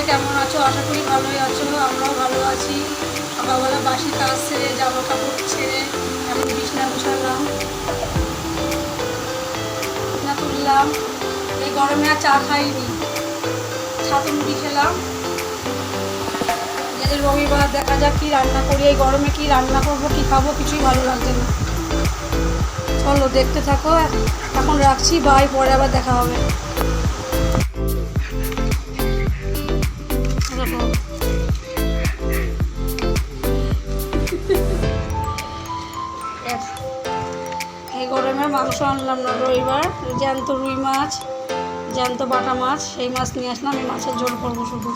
কেমন আছো? আশা করি ভালোই আছো। আমরাও ভালো আছি। সকালবেলা বাসি কাজ সেরে জামা কাপড় ছেড়ে এখন বিছনা গুছালাম, বিছনা তুললাম। এই গরমে আর চা খাইনি, ছাতু মুড়ি খেলাম। যেদিন রবিবার দেখা যাক কী রান্না করি। এই গরমে কী রান্না করবো, কী খাবো, কিছুই ভালো লাগছে না। চলো দেখতে থাকো। এখন রাখছি, বাই, পরে আবার দেখা হবে। এই গরমে মাংস আনলাম না, রবিবার। জ্যান্ত রুই মাছ, জ্যান্ত বাটা মাছ, সেই মাছ নিয়ে আসলাম। এই মাছের ঝোল করবো শুধু।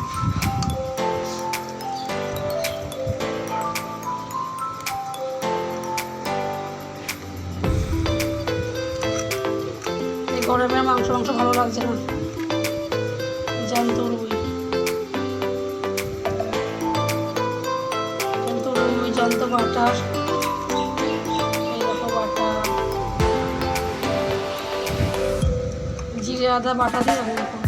এই গরমে মাংস ভালো লাগছে না। জ্যান্ত রুই, জ্যান্ত বাটার, এই দেখো বাটা, জিরে আদা বাটা দিয়ে রান্না করবো।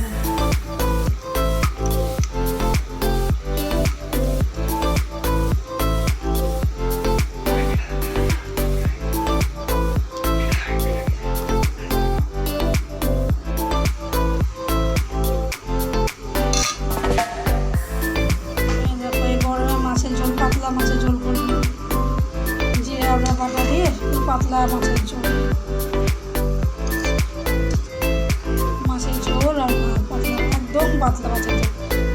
পাতলা মাছের ঝোল করবো, জিরে আদা বাটা দিয়ে পাতলা মাছের ঝোল। মাছের ঝোল আর পাতলা, একদম পাতলা মাছের ঝোল,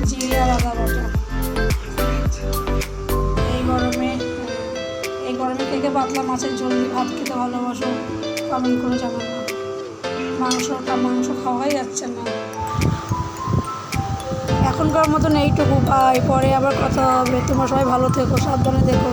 জিরে আর আদা বাটা। এই গরমে থেকে পাতলা মাছের ঝোল দিয়ে ভাত খেতে ভালোবাসো? কমেন্ট করে জানাবো। মাংস খাওয়াই যাচ্ছে না এখনকার মতন। এইটুকু, বাই, পরে আবার কথা হবে। তোমরা সবাই ভালো থেকো, সাবধানে দেখো।